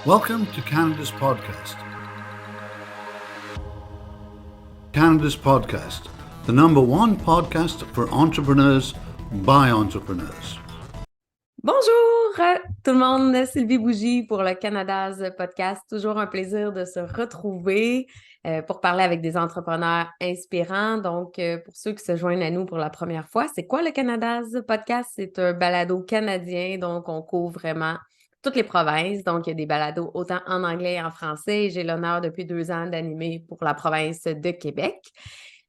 Welcome to Canada's Podcast. Canada's Podcast, the number one podcast for entrepreneurs by entrepreneurs. Bonjour tout le monde, Sylvie Bougie pour le Canada's Podcast. Toujours un plaisir de se retrouver pour parler avec des entrepreneurs inspirants. Donc, pour ceux qui se joignent à nous pour la première fois, c'est quoi le Canada's Podcast? C'est un balado canadien, donc on couvre vraiment toutes les provinces. Donc, il y a des balados autant en anglais et en français. J'ai l'honneur depuis 2 ans d'animer pour la province de Québec.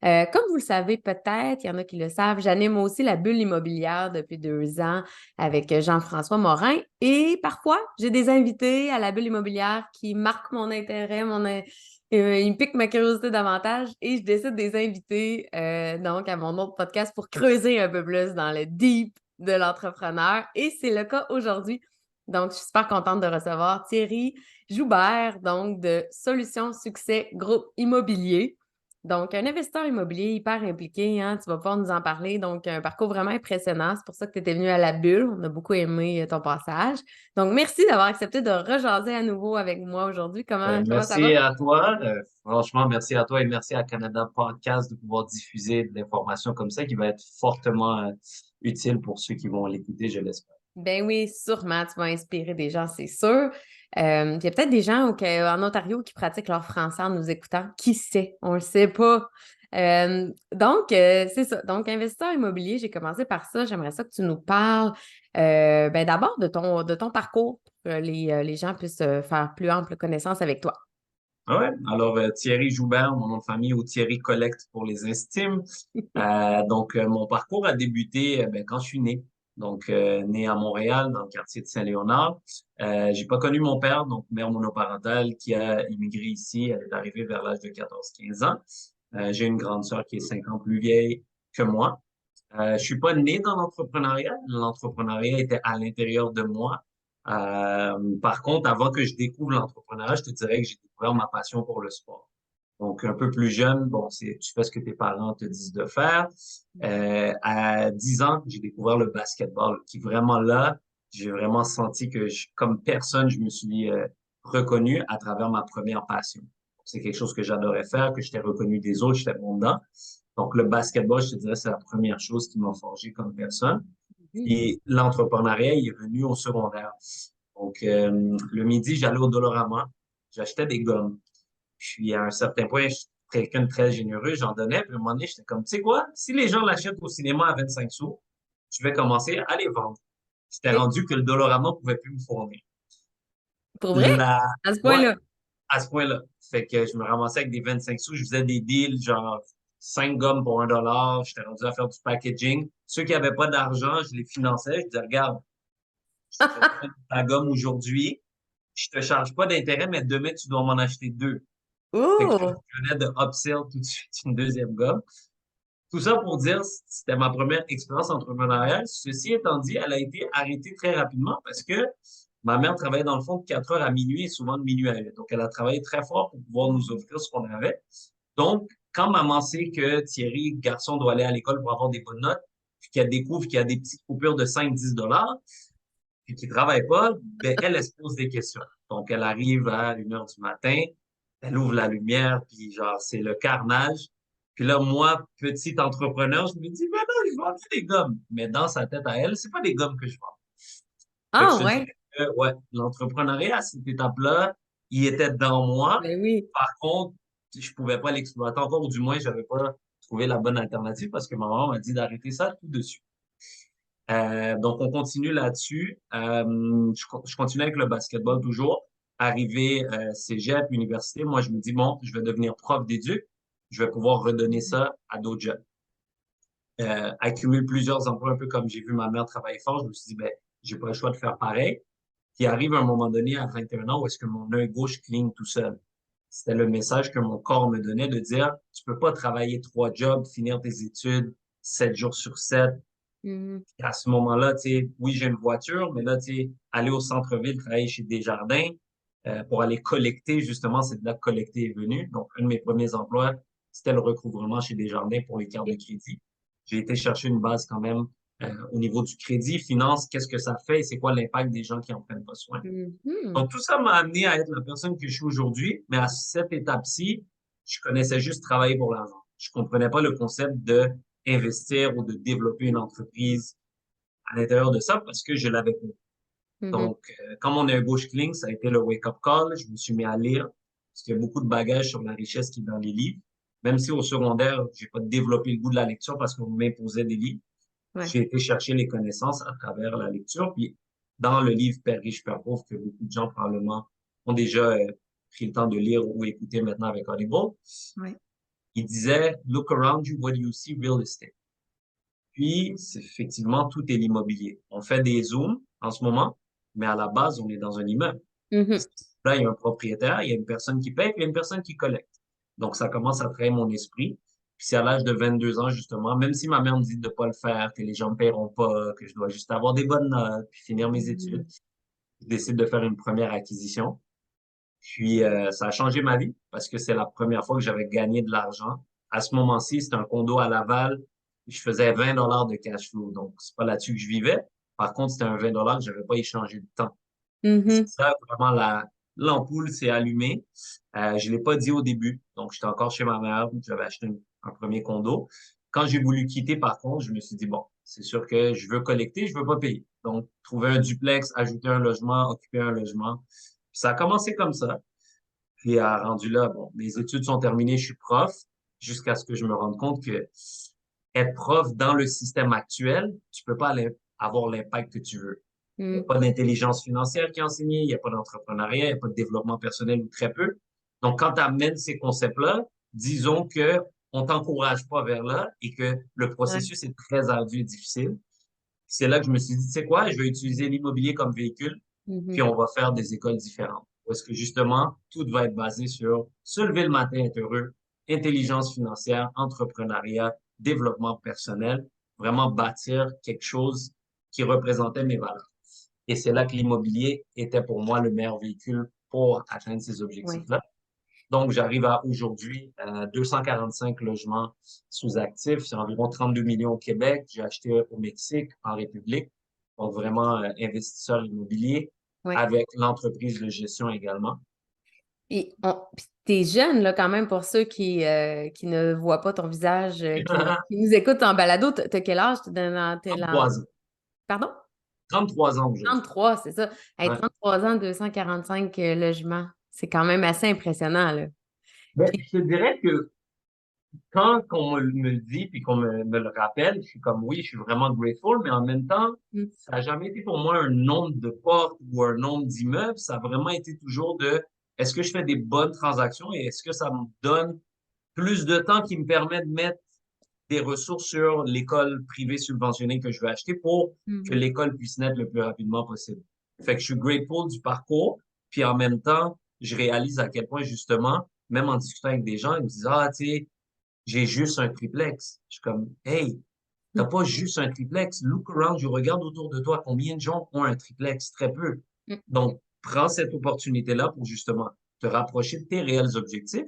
Comme vous le savez peut-être, il y en a qui le savent, j'anime aussi la bulle immobilière depuis 2 ans avec Jean-François Morin et parfois, j'ai des invités à la bulle immobilière qui marquent mon intérêt, ils me piquent ma curiosité davantage et je décide de les inviter donc à mon autre podcast pour creuser un peu plus dans le deep de l'entrepreneur et c'est le cas aujourd'hui. Donc, je suis super contente de recevoir Thierry Joubert, donc de Solutions Succès Groupe Immobilier. Donc, un investisseur immobilier hyper impliqué, hein, tu vas pouvoir nous en parler. Donc, un parcours vraiment impressionnant. C'est pour ça que tu étais venu à la bulle. On a beaucoup aimé ton passage. Donc, merci d'avoir accepté de rejaser à nouveau avec moi aujourd'hui. Comment ça va? Merci à toi. Franchement, merci à toi et merci à Canada Podcast de pouvoir diffuser de l'information comme ça qui va être fortement utile pour ceux qui vont l'écouter, je l'espère. Ben oui, sûrement, tu vas inspirer des gens, c'est sûr. Il y a peut-être des gens en Ontario qui pratiquent leur français en nous écoutant. Qui sait? On le sait pas. Donc, c'est ça. Donc, investisseur immobilier, j'ai commencé par ça. J'aimerais ça que tu nous parles d'abord de ton parcours pour que les gens puissent faire plus ample connaissance avec toi. Ouais. Alors, Thierry Joubert, mon nom de famille, ou Thierry Collecte pour les intimes. Mon parcours a débuté quand je suis né. Donc, né à Montréal, dans le quartier de Saint-Léonard. J'ai pas connu mon père, donc mère monoparentale, qui a immigré ici. Elle est arrivée vers l'âge de 14-15 ans. J'ai une grande sœur qui est 5 ans plus vieille que moi. Je suis pas né dans l'entrepreneuriat. L'entrepreneuriat était à l'intérieur de moi. Par contre, avant que je découvre l'entrepreneuriat, je te dirais que j'ai découvert ma passion pour le sport. Donc, un peu plus jeune, bon, tu fais ce que tes parents te disent de faire. À 10 ans, j'ai découvert le basketball, qui vraiment là, j'ai vraiment senti que comme personne, je me suis reconnu à travers ma première passion. C'est quelque chose que j'adorais faire, que j'étais reconnu des autres, j'étais bon dedans. Donc, le basketball, je te dirais, c'est la première chose qui m'a forgé comme personne. Et l'entrepreneuriat, il est venu au secondaire. Donc, le midi, j'allais au Dollarama, j'achetais des gommes. Puis, à un certain point, je suis quelqu'un de très généreux, j'en donnais. Puis, à un moment donné, j'étais comme, tu sais quoi, si les gens l'achètent au cinéma à 25 sous, je vais commencer à les vendre. J'étais OK. rendu que le Dollarama pouvait plus me fournir. Pour vrai? La... À ce Ouais, point-là? à ce point-là. Fait que je me ramassais avec des 25 sous, je faisais des deals, genre 5 gommes pour 1 $. J'étais rendu à faire du packaging. Ceux qui n'avaient pas d'argent, je les finançais. Je disais, regarde, je te prends ta gomme aujourd'hui, je te charge pas d'intérêt, mais demain, tu dois m'en acheter 2. Fait que Oh! je venais de upsell tout de suite une deuxième gomme. Tout ça pour dire, c'était ma première expérience entrepreneuriale. Ceci étant dit, elle a été arrêtée très rapidement parce que ma mère travaillait dans le fond de 4 heures à minuit et souvent de minuit à 1. Donc, elle a travaillé très fort pour pouvoir nous offrir ce qu'on avait. Donc, quand maman sait que Thierry, garçon, doit aller à l'école pour avoir des bonnes notes, puis qu'elle découvre qu'il y a des petites coupures de 5-10 $, puis qu'il travaille pas, ben, elle se pose des questions. Donc, elle arrive à 1 heure du matin, elle ouvre la lumière, puis genre, c'est le carnage. Puis là, moi, petit entrepreneur, je me dis, ben non, je vends des gommes. Mais dans sa tête à elle, c'est pas des gommes que je vends. Fait que Ah je te ouais? dirais que, ouais, l'entrepreneuriat à cette étape-là, il était dans moi. Ben oui. Par contre, je pouvais pas l'exploiter encore, ou du moins, j'avais pas trouvé la bonne alternative parce que ma maman m'a dit d'arrêter ça tout de suite. Donc, on continue là-dessus. Je continue avec le basketball toujours. Arrivé cégep, université, moi, je me dis, bon, je vais devenir prof d'éduc. Je vais pouvoir redonner ça à d'autres jeunes. Accumule plusieurs emplois, un peu comme j'ai vu ma mère travailler fort. Je me suis dit, ben, j'ai pas le choix de faire pareil. Puis arrive un moment donné, à 21 ans, où est-ce que mon œil gauche cligne tout seul. C'était le message que mon corps me donnait de dire, tu peux pas travailler 3 jobs, finir tes études 7 jours sur 7, Mhm. à ce moment-là, tu sais, oui, j'ai une voiture, mais là, tu sais, aller au centre-ville, travailler chez Desjardins, pour aller collecter, justement, c'est de là que collecter est venu. Donc, un de mes premiers emplois, c'était le recouvrement chez Desjardins pour les cartes de crédit. J'ai été chercher une base quand même au niveau du crédit, finance, qu'est-ce que ça fait et c'est quoi l'impact des gens qui en prennent pas soin. Mhm. Donc, tout ça m'a amené à être la personne que je suis aujourd'hui, mais à cette étape-ci, je connaissais juste travailler pour l'argent. Je comprenais pas le concept de investir ou de développer une entreprise à l'intérieur de ça parce que je l'avais pas. Mhm. Donc, quand mon ego cligne, ça a été le wake-up call. Je me suis mis à lire parce qu'il y a beaucoup de bagages sur la richesse qui est dans les livres. Même si au secondaire, j'ai pas développé le goût de la lecture parce qu'on m'imposait des livres, Ouais. j'ai été chercher les connaissances à travers la lecture. Puis, dans le livre Père riche, Père pauvre, que beaucoup de gens probablement ont déjà pris le temps de lire ou écouter maintenant avec Audible, Ouais. il disait, Look around you, what do you see? Real estate. Puis, c'est effectivement, tout est l'immobilier. On fait des zooms en ce moment, mais à la base, on est dans un immeuble. Mhm. Là, il y a un propriétaire, il y a une personne qui paye, puis il y a une personne qui collecte. Donc, ça commence à travailler mon esprit. Puis c'est à l'âge de 22 ans, justement, même si ma mère me dit de ne pas le faire, que les gens ne paieront pas, que je dois juste avoir des bonnes notes, puis finir mes études, je décide de faire une première acquisition. Puis, ça a changé ma vie parce que c'est la première fois que j'avais gagné de l'argent. À ce moment-ci, c'était un condo à Laval. Je faisais 20 dollars de cash flow. Donc, c'est pas là-dessus que je vivais. Par contre, c'était un 20 dollars que j'avais pas échangé de temps. C'est Mhm. ça, vraiment, l'ampoule s'est allumée. Je l'ai pas dit au début. Donc, j'étais encore chez ma mère. J'avais acheté un premier condo. Quand j'ai voulu quitter, par contre, je me suis dit, bon, c'est sûr que je veux collecter, je veux pas payer. Donc, trouver un duplex, ajouter un logement, occuper un logement. Ça a commencé comme ça. Puis, rendu là, bon, mes études sont terminées, je suis prof, jusqu'à ce que je me rende compte que être prof dans le système actuel, tu peux pas avoir l'impact que tu veux. Il n'y a Mhm. pas d'intelligence financière qui est enseignée, il n'y a pas d'entrepreneuriat, il n'y a pas de développement personnel ou très peu. Donc, quand tu amènes ces concepts-là, disons que on t'encourage pas vers là et que le Ouais. processus est très ardu et difficile. C'est là que je me suis dit, tu sais quoi, je vais utiliser l'immobilier comme véhicule, puis Mhm. on va faire des écoles différentes. Parce que justement, tout va être basé sur se lever le matin, être heureux, intelligence financière, entrepreneuriat, développement personnel, vraiment bâtir quelque chose qui représentait mes valeurs. Et c'est là que l'immobilier était pour moi le meilleur véhicule pour atteindre ces Ouais. objectifs-là. Donc, j'arrive à aujourd'hui 245 logements sous actifs. C'est environ 32 millions au Québec. J'ai acheté au Mexique, en République. Donc, vraiment investisseur immobilier Ouais. avec l'entreprise de gestion également. Et puis t'es jeune, là, quand même, pour ceux qui ne voient pas ton visage, qui nous écoutent en balado. T'as quel âge? T'es dans... 33 ans. Pardon? 33 ans aujourd'hui. 33, c'est ça. Hey, Ouais. 33 ans, 245 logements. C'est quand même assez impressionnant, là. Mais Puis, je te dirais que quand on me le dit puis qu'on me le rappelle, je suis comme oui, je suis vraiment grateful, mais en même temps, mm, ça n'a jamais été pour moi un nombre de portes ou un nombre d'immeubles. Ça a vraiment été toujours de est-ce que je fais des bonnes transactions et est-ce que ça me donne plus de temps qui me permet de mettre des ressources sur l'école privée subventionnée que je veux acheter pour que mhm. l'école puisse naître le plus rapidement possible. Fait que je suis grateful du parcours, puis en même temps, je réalise à quel point justement, même en discutant avec des gens, ils me disent ah tu sais j'ai juste un triplex. Je suis comme, hey, t'as pas juste un triplex. Look around, je regarde autour de toi. Combien de gens ont un triplex? Très peu. Mm. Donc, prends cette opportunité-là pour justement te rapprocher de tes réels objectifs.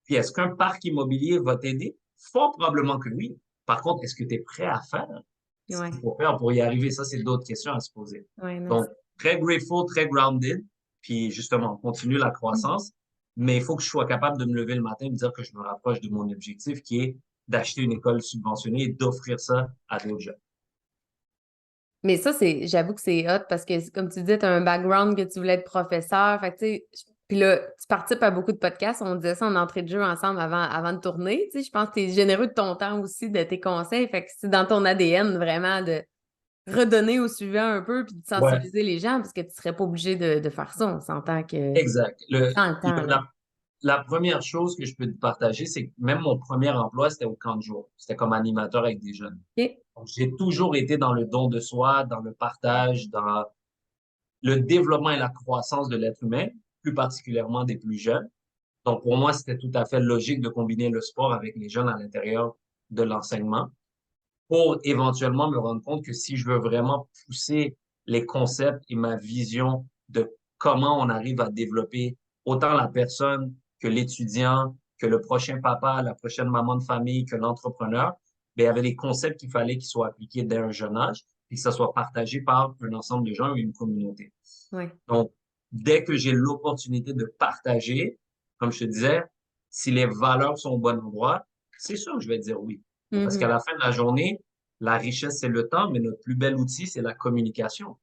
Puis, est-ce qu'un parc immobilier va t'aider? Fort probablement que oui. Par contre, est-ce que tu es prêt à faire ce Ouais, qu'il faut faire pour y arriver? Ça, c'est d'autres questions à se poser. ouais, non. Donc, très grateful, très grounded. Puis, justement, on continue la croissance. Mais il faut que je sois capable de me lever le matin et me dire que je me rapproche de mon objectif qui est d'acheter une école subventionnée et d'offrir ça à d'autres gens. Mais ça, j'avoue que c'est hot parce que, comme tu disais, tu as un background que tu voulais être professeur. Fait que, tu sais, puis là, tu participes à beaucoup de podcasts. On disait ça en entrée de jeu ensemble avant de tourner. Tu sais, je pense que tu es généreux de ton temps aussi, de tes conseils. Fait que c'est dans ton ADN vraiment de redonner au suivant un peu puis de Ouais, sensibiliser les gens parce que tu serais pas obligé de faire ça. On s'entend que exact. dans le temps, là. La première chose que je peux te partager, c'est que même mon premier emploi, c'était au camp de jour. C'était comme animateur avec des jeunes. OK. Donc, j'ai toujours été dans le don de soi, dans le partage, dans le développement et la croissance de l'être humain, plus particulièrement des plus jeunes. Donc, pour moi, c'était tout à fait logique de combiner le sport avec les jeunes à l'intérieur de l'enseignement pour éventuellement me rendre compte que si je veux vraiment pousser les concepts et ma vision de comment on arrive à développer autant la personne que l'étudiant, que le prochain papa, la prochaine maman de famille, que l'entrepreneur, mais il y avait des concepts qu'il fallait qu'ils soient appliqués dès un jeune âge et que ça soit partagé par un ensemble de gens ou une communauté. Oui. Donc, dès que j'ai l'opportunité de partager, comme je te disais, si les valeurs sont au bon endroit, c'est sûr que je vais dire oui. Parce qu'à Mhm. la fin de la journée, la richesse, c'est le temps, mais notre plus bel outil, c'est la communication.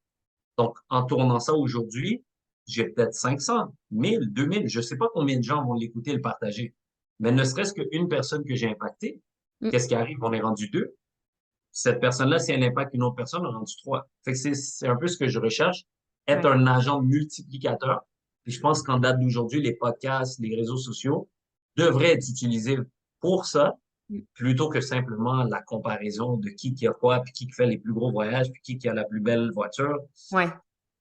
Donc, en tournant ça aujourd'hui, j'ai peut-être 500, 1000, 2000, je ne sais pas combien de gens vont l'écouter et le partager. Mais ne serait-ce qu'une personne que j'ai impactée, Mm. qu'est-ce qui arrive? On est rendu deux. Cette personne-là, si elle impacte une autre personne, on est rendu trois. Fait que c'est un peu ce que je recherche, être Ouais. un agent multiplicateur. Puis je pense qu'en date d'aujourd'hui, les podcasts, les réseaux sociaux devraient être utilisés pour ça, Mm. plutôt que simplement la comparaison de qui a quoi, puis qui fait les plus gros voyages, puis qui a la plus belle voiture. Ouais,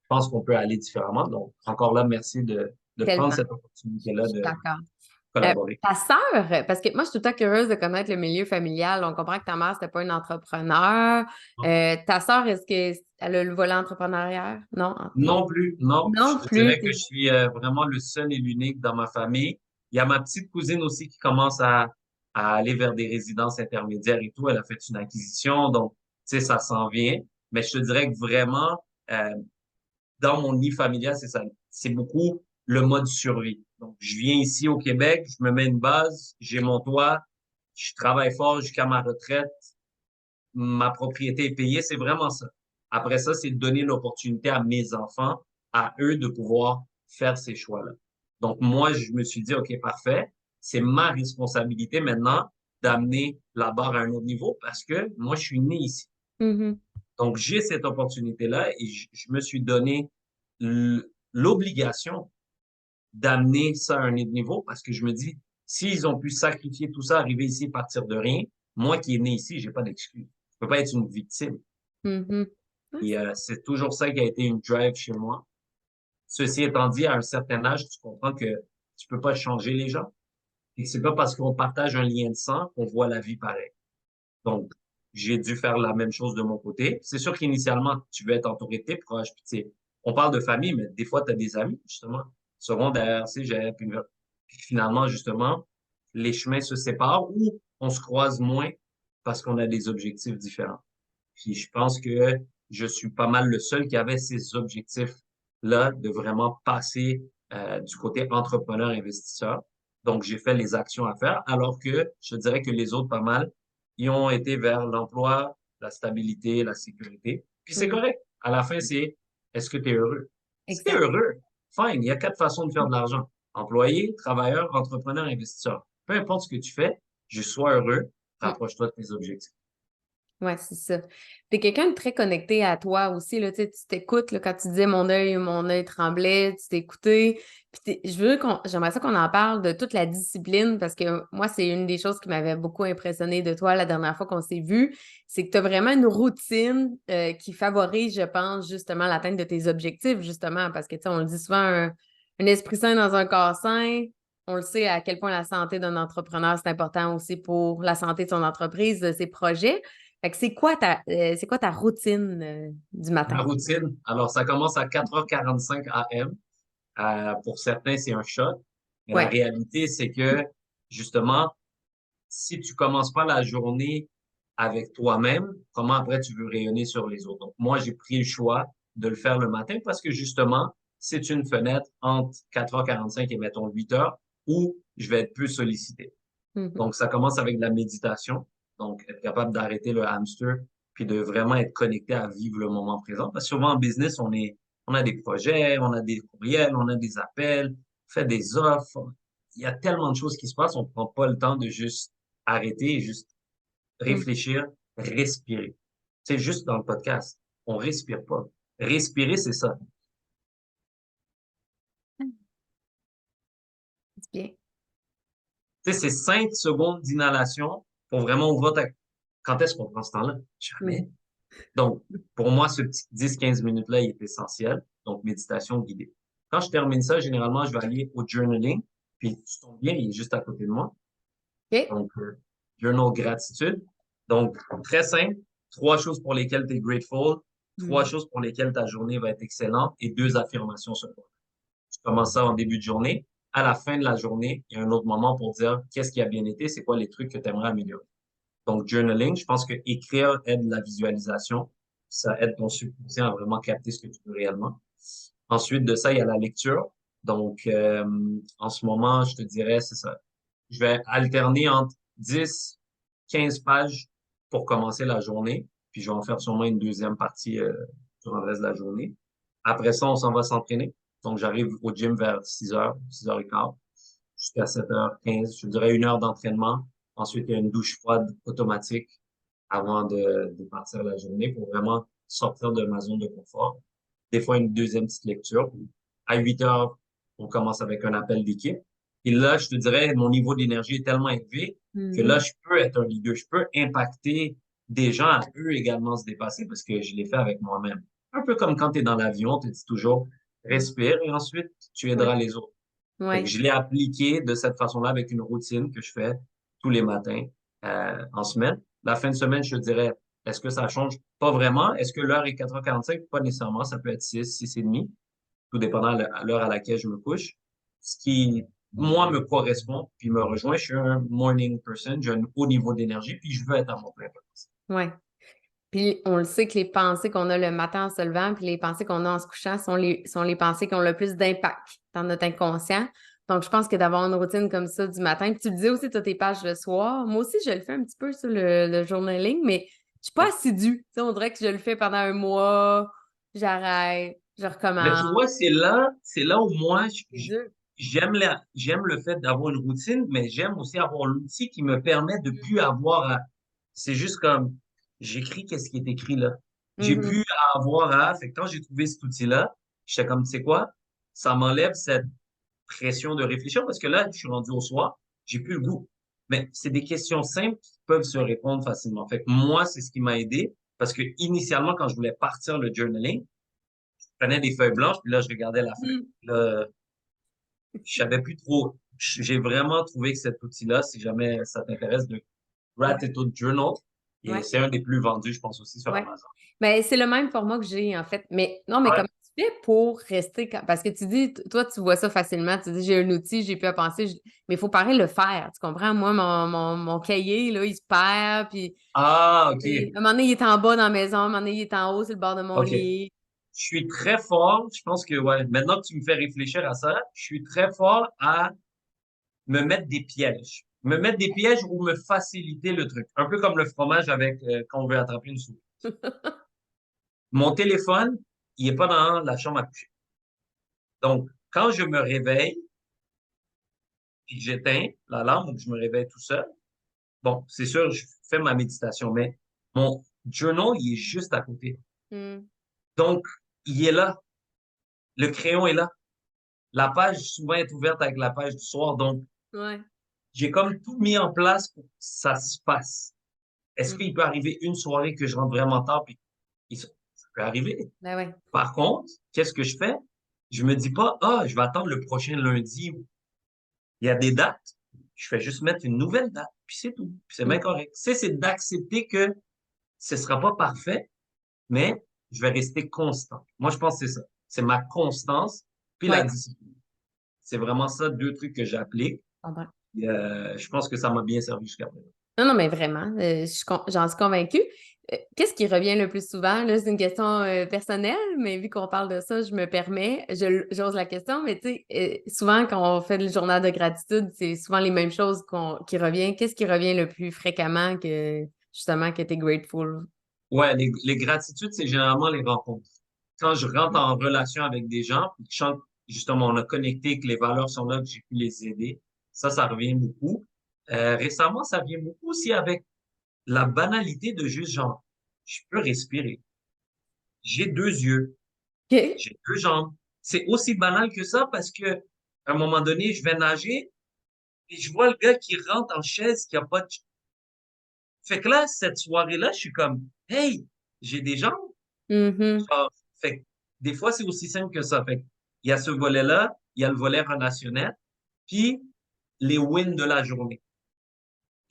Je pense qu'on peut aller différemment. Donc, encore là, merci de prendre tellement. cette opportunité-là Je suis de d'accord. collaborer. Ta sœur, parce que moi, je suis tout le temps curieuse de connaître le milieu familial. On comprend que ta mère, c'était pas une entrepreneur. Ta sœur, est-ce qu'elle a le volet entrepreneurial? Non? Non, Non plus, non. non Je te plus. dirais que je suis vraiment le seul et l'unique dans ma famille. Il y a ma petite cousine aussi qui commence à aller vers des résidences intermédiaires et tout. Elle a fait une acquisition, donc, tu sais, ça s'en vient. Mais je te dirais que vraiment, euh, dans mon nid familial, c'est ça. C'est beaucoup le mode survie. Donc, je viens ici au Québec, je me mets une base, j'ai mon toit, je travaille fort jusqu'à ma retraite, ma propriété est payée, c'est vraiment ça. Après ça, c'est de donner l'opportunité à mes enfants, à eux de pouvoir faire ces choix-là. Donc, moi, je me suis dit, OK, parfait, c'est ma responsabilité maintenant d'amener la barre à un autre niveau parce que moi, je suis né ici. Mhm. Donc, j'ai cette opportunité-là et je me suis donné l'obligation d'amener ça à un autre niveau parce que je me dis, s'ils ont pu sacrifier tout ça, arriver ici, partir de rien, moi qui est né ici, j'ai pas d'excuse. Je peux pas être une victime. Mhm. Ouais, Et c'est toujours ça qui a été une drive chez moi. Ceci étant dit, à un certain âge, tu comprends que tu peux pas changer les gens. Et c'est pas parce qu'on partage un lien de sang qu'on voit la vie pareil. Donc, j'ai dû faire la même chose de mon côté. C'est sûr qu'initialement, tu veux être entouré de tes proches. Puis, tu sais, on parle de famille, mais des fois, tu as des amis, justement, secondaire, cégep, puis finalement, justement, les chemins se séparent ou on se croise moins parce qu'on a des objectifs différents. Puis je pense que je suis pas mal le seul qui avait ces objectifs-là de vraiment passer du côté entrepreneur-investisseur. Donc, j'ai fait les actions à faire, alors que je dirais que les autres, pas mal, ils ont été vers l'emploi, la stabilité, la sécurité. Puis c'est Mhm. correct. À la fin, c'est est-ce que tu es heureux? Si tu es Exact. heureux, fine, il y a 4 façons de faire de l'argent. Employé, travailleur, entrepreneur, investisseur. Peu importe ce que tu fais, juste sois heureux, rapproche-toi de tes objectifs. Ouais, c'est ça. Tu es quelqu'un de très connecté à toi aussi, là, tu sais, tu t'écoutes, là, quand tu disais mon œil tremblait, tu t'écoutais. Puis j'aimerais ça qu'on en parle de toute la discipline parce que moi, c'est une des choses qui m'avait beaucoup impressionné de toi la dernière fois qu'on s'est vu, c'est que tu as vraiment une routine qui favorise, je pense, justement l'atteinte de tes objectifs, justement, parce que, tu sais, on le dit souvent, un esprit sain dans un corps sain. On le sait à quel point la santé d'un entrepreneur, c'est important aussi pour la santé de son entreprise, de ses projets. Fait que c'est quoi ta routine du matin? Ma routine, alors ça commence à 4h45 AM. Pour certains, c'est un shot. Mais la Ouais. réalité, c'est que, justement, si tu commences pas la journée avec toi-même, comment après tu veux rayonner sur les autres? Donc, moi, j'ai pris le choix de le faire le matin parce que, justement, c'est une fenêtre entre 4h45 et, mettons, 8h où je vais être plus sollicité. Mhm. Donc, ça commence avec de la méditation. Donc, être capable d'arrêter le hamster puis de vraiment être connecté à vivre le moment présent. Parce que souvent en business, on a des projets, on a des courriels, on a des appels, on fait des offres. Il y a tellement de choses qui se passent, on prend pas le temps de juste arrêter et juste Mhm. réfléchir, respirer. C'est juste dans le podcast. On respire pas. Respirer, c'est ça. C'est bien. Tu sais, c'est 5 secondes d'inhalation pour vraiment ouvrir ta... Quand est-ce qu'on prend ce temps-là? Mhm. Jamais. Donc, pour moi, ce petit 10-15 minutes-là, il est essentiel. Donc, méditation guidée. Quand je termine ça, généralement, je vais aller au journaling. Puis, tu tombes bien, il est juste à côté de moi. OK. Donc, journal gratitude. Donc, très simple. 3 choses pour lesquelles tu es grateful. trois Mhm. choses pour lesquelles ta journée va être excellente et 2 affirmations sur toi. Tu commences ça en début de journée. À la fin de la journée, il y a un autre moment pour dire qu'est-ce qui a bien été, c'est quoi les trucs que tu aimerais améliorer. Donc, journaling, je pense que écrire aide la visualisation. Ça aide ton subconscient à vraiment capter ce que tu veux réellement. Ensuite de ça, il y a la lecture. Donc, en ce moment, je te dirais, c'est ça. Je vais alterner entre 10, 15 pages pour commencer la journée. Puis, je vais en faire sûrement une deuxième partie durant le reste de la journée. Après ça, on s'en va s'entraîner. Donc, j'arrive au gym vers 6h, 6h15, jusqu'à 7h15. Je dirais 1 heure d'entraînement. Ensuite, il y a une douche froide automatique avant de partir la journée pour vraiment sortir de ma zone de confort. Des fois, une deuxième petite lecture. À 8h, on commence avec un appel d'équipe. Et là, je te dirais, mon niveau d'énergie est tellement élevé que là, je peux être un leader. Je peux impacter des gens à eux également se dépasser parce que je l'ai fait avec moi-même. Un peu comme quand tu es dans l'avion, tu te dis toujours, respire et ensuite, tu aideras les autres. Fait que Ouais. je l'ai appliqué de cette façon-là avec une routine que je fais tous les matins en semaine. La fin de semaine, je te dirais, est-ce que ça change? Pas vraiment. Est-ce que l'heure est 4h45? Pas nécessairement. Ça peut être 6, 6h30, tout dépendant à l'heure à laquelle je me couche. Ce qui, moi, me correspond puis me rejoint. Je suis un morning person. J'ai un haut niveau d'énergie puis je veux être à mon plein potentiel. Ouais. Puis on le sait que les pensées qu'on a le matin en se levant, puis les pensées qu'on a en se couchant sont les pensées qui ont le plus d'impact dans notre inconscient. Donc, je pense que d'avoir une routine comme ça du matin, puis tu le disais aussi, tu as tes pages le soir. Moi aussi, je le fais un petit peu sur le journaling, mais je suis pas assidue. Tu sais, on dirait que je le fais pendant un mois, j'arrête, je Mais tu recommence. vois, c'est là où moi, C'est dur. j'aime le fait d'avoir une routine, mais j'aime aussi avoir l'outil qui me permet de plus avoir à, c'est juste comme, j'écris qu'est-ce qui est écrit là. J'ai Mhm. plus à avoir à, fait que quand j'ai trouvé cet outil-là, j'étais comme, tu sais quoi, ça m'enlève cette pression de réfléchir parce que là, je suis rendu au soir, j'ai plus le goût. Mais c'est des questions simples qui peuvent se répondre facilement. Fait que moi, c'est ce qui m'a aidé parce que initialement, quand je voulais partir le journaling, je prenais des feuilles blanches, puis là, je regardais la feuille. Mhm. Là, je savais plus trop. J'ai vraiment trouvé que cet outil-là, si jamais ça t'intéresse, de Ouais. Gratitude Journal, et Ouais. c'est un des plus vendus, je pense, aussi sur Ouais. Amazon. Ben, c'est le même format que j'ai, en fait. Mais non, mais Ouais. comment tu fais pour rester. Parce que tu dis, toi, tu vois ça facilement. Tu dis, j'ai un outil, j'ai plus à penser. Mais il faut pareil le faire. Tu comprends? Moi, mon cahier, là, il se perd. Puis, Ah, tu sais, OK. un moment donné, il est en bas dans la maison. Un moment donné, il est en haut sur le bord de mon OK. lit. Je suis très fort. Je pense que, ouais, maintenant que tu me fais réfléchir à ça, je suis très fort à me mettre des pièges. Me mettre des pièges ou me faciliter le truc. Un peu comme le fromage avec quand on veut attraper une souris. Mon téléphone, il est pas dans la chambre à coucher. Donc, quand je me réveille et que j'éteins l'alarme ou que je me réveille tout seul, bon, c'est sûr, je fais ma méditation, mais mon journal, il est juste à côté. Hmm. Donc, il est là. Le crayon est là. La page, souvent, est ouverte avec la page du soir. Donc, Ouais. j'ai comme tout mis en place pour que ça se passe. Est-ce Hmm. qu'il peut arriver une soirée que je rentre vraiment tard, puis ça peut arriver. Ben ouais. Par contre, qu'est-ce que je fais? Je me dis pas, ah, je vais attendre le prochain lundi. Il y a des dates. Je fais juste mettre une nouvelle date, puis c'est tout. Puis c'est bien Hmm. correct. C'est d'accepter que ce sera pas parfait, mais je vais rester constant. Moi, je pense que c'est ça. C'est ma constance, puis la Ouais. discipline. C'est vraiment ça, deux trucs que j'applique. Je comprends. Et, je pense que ça m'a bien servi jusqu'à présent. Non, non, mais vraiment, j'en suis convaincue. Qu'est-ce qui revient le plus souvent? Là, c'est une question personnelle, mais vu qu'on parle de ça, je me permets, j'ose la question, mais tu sais, souvent quand on fait le journal de gratitude, c'est souvent les mêmes choses qui reviennent. Qu'est-ce qui revient le plus fréquemment que justement que tu es grateful? Ouais, les gratitudes, c'est généralement les rencontres. Quand je rentre en relation avec des gens, puis que justement, on a connecté, que les valeurs sont là, que j'ai pu les aider, ça revient beaucoup. Récemment, ça vient beaucoup aussi avec la banalité de juste genre, je peux respirer. J'ai 2 yeux, OK. j'ai 2 jambes. C'est aussi banal que ça parce que à un moment donné, je vais nager et je vois le gars qui rentre en chaise qui a pas de... Fait que là, cette soirée-là, je suis comme, hey, j'ai des jambes. Mhm. Genre, fait que des fois, c'est aussi simple que ça. Fait que il y a ce volet-là, il y a le volet relationnel, puis les wins de la journée.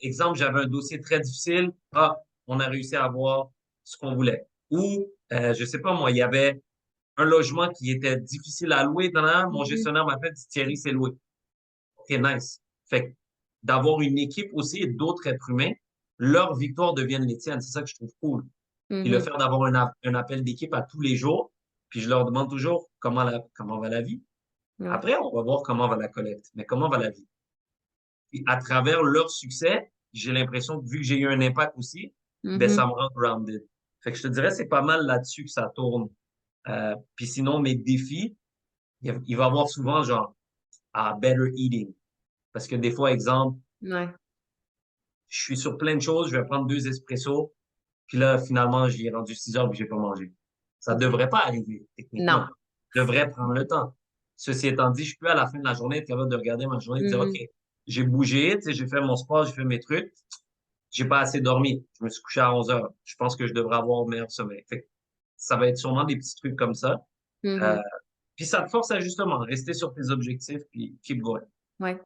Exemple, j'avais un dossier très difficile. Ah, on a réussi à avoir ce qu'on voulait. Ou, je sais pas moi, il y avait un logement qui était difficile à louer. Mon Mhm. gestionnaire m'appelle, dit Thierry, c'est loué. OK, nice. Fait que d'avoir une équipe aussi et d'autres êtres humains leur victoire devienne les tiennes. C'est ça que je trouve cool. Puis le Mhm. fait d'avoir un appel d'équipe à tous les jours, puis je leur demande toujours comment va la vie. Ouais. Après, on va voir comment va la collecte, mais comment va la vie. Puis à travers leur succès, j'ai l'impression que vu que j'ai eu un impact aussi, ben Mhm. ça me rend grounded. Fait que je te dirais, c'est pas mal là-dessus que ça tourne. Puis sinon, mes défis, il va y avoir souvent genre, better eating. Parce que des fois, exemple, Ouais. je suis sur plein de choses, je vais prendre 2 espressos, puis là, finalement, j'y ai rendu 6 heures puis j'ai pas mangé. Ça OK. devrait pas arriver, Non. techniquement. Je devrais prendre le temps. Ceci étant dit, je peux à la fin de la journée être capable de regarder ma journée et de dire, OK, Mhm. j'ai bougé, tu sais, j'ai fait mon sport, j'ai fait mes trucs, j'ai pas assez dormi. Je me suis couché à 11 heures. Je pense que je devrais avoir un meilleur sommeil. Fait que ça va être sûrement des petits trucs comme ça. Euh, Mhm. puis ça te force à justement rester sur tes objectifs puis keep going. Ouais.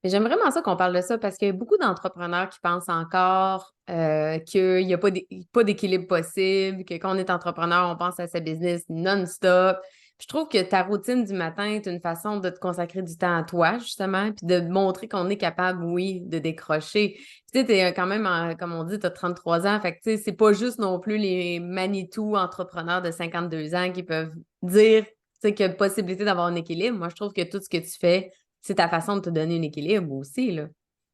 Mais j'aime vraiment ça qu'on parle de ça parce qu'il y a beaucoup d'entrepreneurs qui pensent encore qu'il n'y a pas d'équilibre possible, que quand on est entrepreneur, on pense à sa business non-stop. Puis je trouve que ta routine du matin est une façon de te consacrer du temps à toi, justement, puis de montrer qu'on est capable, oui, de décrocher. Puis tu sais, t'es quand même, comme on dit, tu as 33 ans, fait que tu sais, c'est pas juste non plus les Manitou entrepreneurs de 52 ans qui peuvent dire, tu sais, qu'il y a possibilité d'avoir un équilibre. Moi, je trouve que tout ce que tu fais, c'est ta façon de te donner un équilibre aussi, là.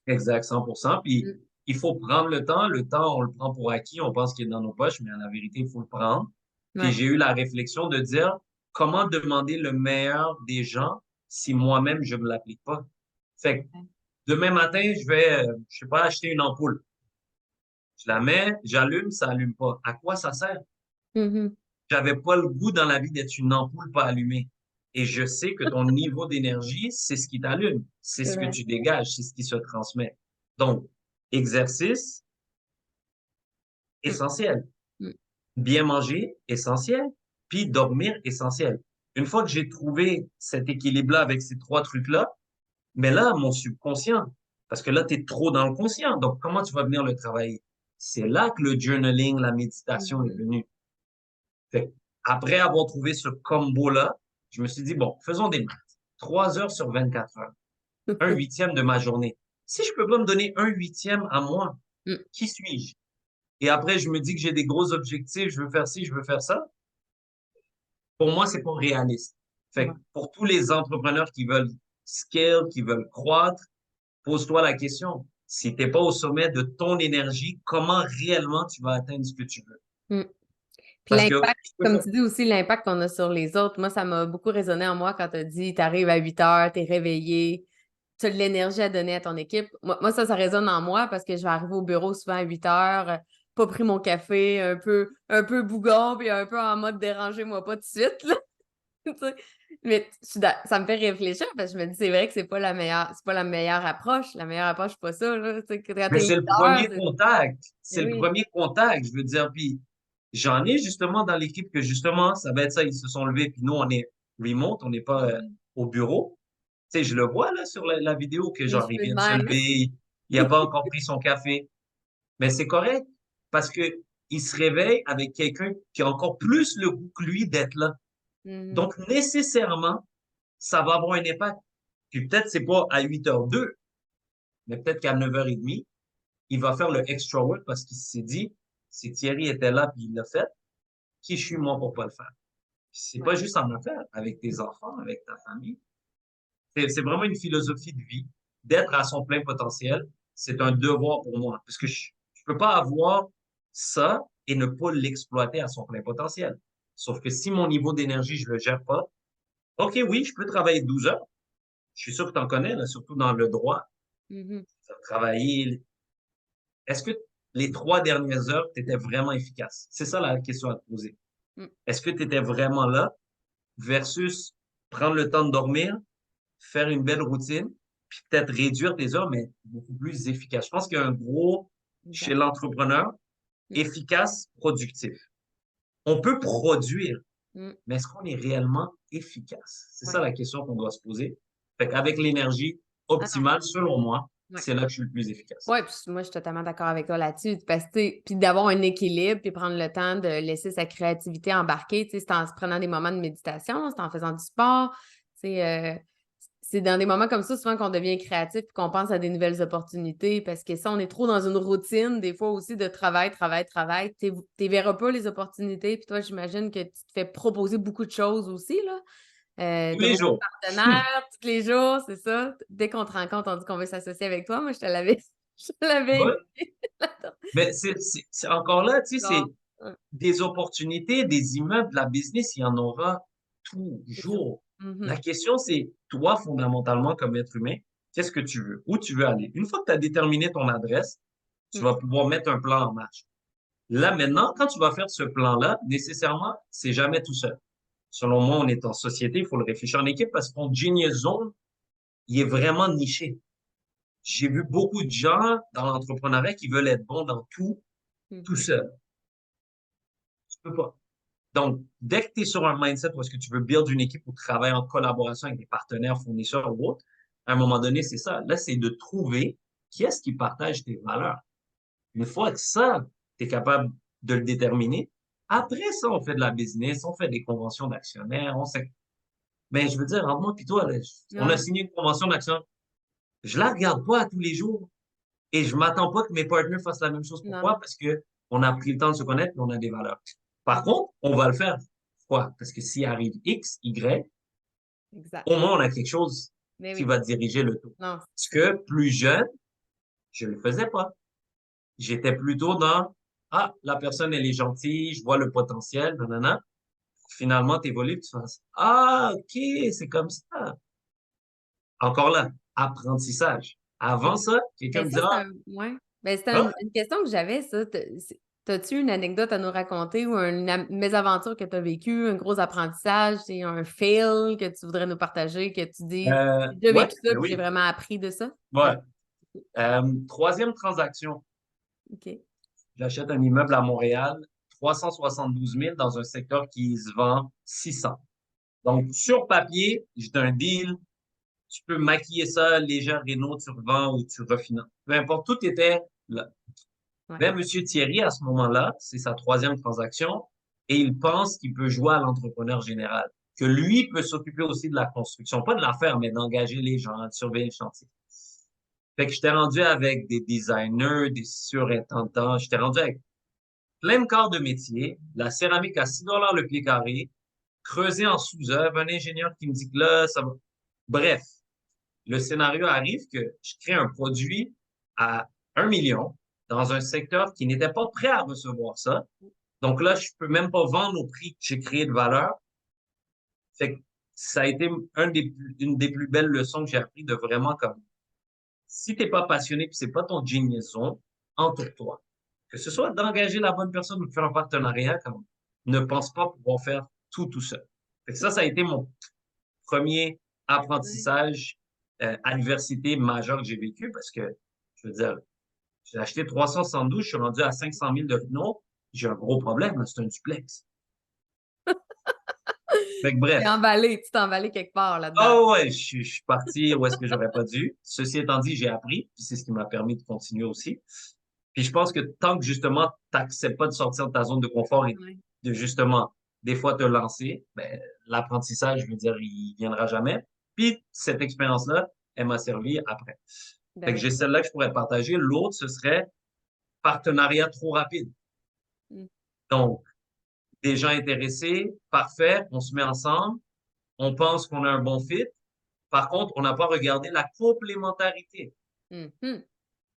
Exact, 100%. Puis Mm. il faut prendre le temps. Le temps, on le prend pour acquis. On pense qu'il est dans nos poches, mais en la vérité, il faut le prendre. Puis Ouais. j'ai eu la réflexion de dire comment demander le meilleur des gens si moi-même je ne l'applique pas. Fait que demain matin, je vais, je sais pas, acheter une ampoule. Je la mets, j'allume, ça allume pas. À quoi ça sert? Mhm. J'avais pas le goût dans la vie d'être une ampoule pas allumée. Et je sais que ton niveau d'énergie, c'est ce qui t'allume, c'est C'est ce que vrai. tu dégages, c'est ce qui se transmet. Donc, exercice, Mm. essentiel. Mm. Bien manger, essentiel. Puis dormir, essentiel. Une fois que j'ai trouvé cet équilibre-là avec ces 3 trucs-là, mais là, mon subconscient, parce que là, tu es trop dans le conscient. Donc, comment tu vas venir le travailler? C'est là que le journaling, la méditation est Mhm. venu. Fait que, après avoir trouvé ce combo-là, je me suis dit, bon, faisons des maths. 3 heures sur 24 heures. Un huitième de ma journée. Si je peux pas me donner un huitième à moi, Mm. qui suis-je? Et après, je me dis que j'ai des gros objectifs, je veux faire ci, je veux faire ça. Pour moi, c'est pas réaliste. Fait Ouais. que pour tous les entrepreneurs qui veulent scale, qui veulent croître, pose-toi la question. Si t'es pas au sommet de ton énergie, comment réellement tu vas atteindre ce que tu veux? Mm. Puis Parce que l'impact, comme tu dis aussi, l'impact qu'on a sur les autres. Moi, ça m'a beaucoup résonné en moi quand tu as dit, tu arrives à 8 heures, tu es réveillé, tu as de l'énergie à donner à ton équipe. Moi, ça résonne en moi parce que je vais arriver au bureau souvent à 8 heures, pas pris mon café, un peu bougon, puis un peu en mode dérangez-moi pas tout de suite, là. Tu sais. Mais ça me fait réfléchir parce que je me dis, c'est vrai que c'est pas la meilleure approche. La meilleure approche, c'est pas ça, là. Tu sais, quand mais t'es c'est 8 le heures, premier contact. eh C'est le oui. premier contact, je veux dire. Puis j'en ai justement dans l'équipe que justement, ça va être ça, ils se sont levés, puis nous, on est remote, on n'est pas Mhm. au bureau. Tu sais, je le vois là sur la vidéo que Les genre, il cheveux de vient de se même. lever, il n'a pas encore pris son café. Mais c'est correct parce que il se réveille avec quelqu'un qui a encore plus le goût que lui d'être là. Mhm. Donc, nécessairement, ça va avoir un impact. Puis peut-être c'est pas à 8h02, mais peut-être qu'à 9h30, il va faire le extra work parce qu'il s'est dit, si Thierry était là puis il l'a fait, qui je suis moi pour pas le faire? C'est pas Ouais. juste en affaires, avec tes enfants, avec ta famille. C'est vraiment une philosophie de vie. D'être à son plein potentiel, c'est un devoir pour moi. Parce que je peux pas avoir ça et ne pas l'exploiter à son plein potentiel. Sauf que si mon niveau d'énergie, je le gère pas, OK, oui, je peux travailler 12 heures. Je suis sûr que tu en connais, là, surtout dans le droit. Mhm. Travailler. Est-ce que les 3 dernières heures, tu étais vraiment efficace? C'est ça la question à te poser. Mm. Est-ce que tu étais vraiment là versus prendre le temps de dormir, faire une belle routine, puis peut-être réduire tes heures, mais beaucoup plus efficace. Je pense qu'il y a un gros chez Exact. l'entrepreneur, Mm. efficace, productif. On peut produire, Mm. mais est-ce qu'on est réellement efficace? C'est ça Ouais. la question qu'on doit se poser. Fait qu'avec l'énergie Ah non. optimale, selon moi, Ouais. c'est là que je suis le plus efficace. Ouais, puis moi, je suis totalement d'accord avec toi là-dessus. Parce que, tu sais, puis d'avoir un équilibre, puis prendre le temps de laisser sa créativité embarquer, tu sais, c'est en se prenant des moments de méditation, c'est en faisant du sport. C'est c'est dans des moments comme ça, souvent, qu'on devient créatif et qu'on pense à des nouvelles opportunités parce que ça, on est trop dans une routine, des fois aussi, de travail. Tu verras pas les opportunités. Puis toi, j'imagine que tu te fais proposer beaucoup de choses aussi, là. Tous Tu as les beaucoup de jours. partenaires, tous les jours, c'est ça. Dès qu'on te rencontre, on dit qu'on veut s'associer avec toi. Moi, je te l'avais je te l'avais Ouais. écrit. Mais c'est encore là, tu sais, c'est Genre, des opportunités, des immeubles, la business, il y en aura c'est ça. toujours. Mhm. La question, c'est toi, fondamentalement, comme être humain, qu'est-ce que tu veux? Où tu veux aller? Une fois que tu as déterminé ton adresse, tu Mm. vas pouvoir mettre un plan en marche. Là, maintenant, quand tu vas faire ce plan-là, nécessairement, c'est jamais tout seul. Selon moi, on est en société, il faut le réfléchir en équipe parce que ton genius zone, il est vraiment niché. J'ai vu beaucoup de gens dans l'entrepreneuriat qui veulent être bons dans tout, tout Mhm. seul. Tu peux pas. Donc, dès que tu es sur un mindset où est-ce que tu veux build une équipe ou travailler en collaboration avec des partenaires, fournisseurs ou autres, à un moment donné, c'est ça. Là, c'est de trouver qui est-ce qui partage tes valeurs. Une fois que ça, tu es capable de le déterminer, après ça, on fait de la business, on fait des conventions d'actionnaires, on sait. Ben, je veux dire, entre moi et toi, là, on a Ouais. signé une convention d'actionnaire. Je la regarde pas à tous les jours et je m'attends pas que mes partenaires fassent la même chose. Non. Pourquoi? Parce que on a pris le temps de se connaître et on a des valeurs. Par contre, on va le faire. Pourquoi? Parce que s'il arrive X, Y, Exact. au moins on a quelque chose Mais qui oui. va diriger le tout. Non. Parce que plus jeune, je le faisais pas. J'étais plutôt dans, ah, la personne, elle est gentille, je vois le potentiel, nanana. Finalement, tu évolues, tu fais, ah, OK, c'est comme ça. Encore là, apprentissage. Avant ça, quelqu'un Mais me ça, dit, c'est ah, un. Ouais. Ben, c'était ah, une question que j'avais, ça. T'as-tu une anecdote à nous raconter ou une mésaventure que tu as vécue, un gros apprentissage, c'est un fail que tu voudrais nous partager, que tu dis, j'ai déjà ouais, vécu ça ben puis j'ai oui, vraiment appris de ça? ouais. Ouais. Troisième transaction, OK. j'achète un immeuble à Montréal, 372 000 dans un secteur qui se vend 600. Donc, sur papier, j'ai un deal, tu peux maquiller ça, léger réno, tu revends ou tu refinances. Peu importe, tout était là. Ouais. Mais Monsieur Thierry, à ce moment-là, c'est sa troisième transaction et il pense qu'il peut jouer à l'entrepreneur général, que lui peut s'occuper aussi de la construction, pas de la faire, mais d'engager les gens, de surveiller le chantier. Fait que j'étais rendu avec des designers, des surintendants, j'étais rendu avec plein de corps de métier, la céramique à 6 le pied carré, creusé en sous-œuvre, un ingénieur qui me dit que là, ça va. Bref, le scénario arrive que je crée un produit à 1 million dans un secteur qui n'était pas prêt à recevoir ça. Donc là, je peux même pas vendre au prix que j'ai créé de valeur. Fait que ça a été une des plus belles leçons que j'ai appris de vraiment comme, si t'es pas passionné puis c'est pas ton genius zone, entoure-toi. Que ce soit d'engager la bonne personne ou de faire un partenariat, comme, ne pense pas pouvoir faire tout tout seul. Fait que ça a été mon premier Ouais. apprentissage, adversité majeure que j'ai vécu parce que, je veux dire, j'ai acheté 372, je suis rendu à 500 000 de Renault, j'ai un gros problème, là, c'est un duplex. Fait que bref. Tu t'es emballé quelque part là-dedans. Oh ouais, je suis parti où est-ce que j'aurais pas dû. Ceci étant dit, j'ai appris, puis c'est ce qui m'a permis de continuer aussi. Puis je pense que tant que justement, t'acceptes pas de sortir de ta zone de confort et Ouais. de justement, des fois te lancer, ben, l'apprentissage, je veux dire, il viendra jamais. Puis cette expérience-là, elle m'a servi après. Ben Fait que oui. j'ai celle-là que je pourrais partager. L'autre, ce serait partenariat trop rapide. Mm. Donc, des gens intéressés, parfait, on se met ensemble, on pense qu'on a un bon fit. Par contre, on n'a pas regardé la complémentarité. Mhm.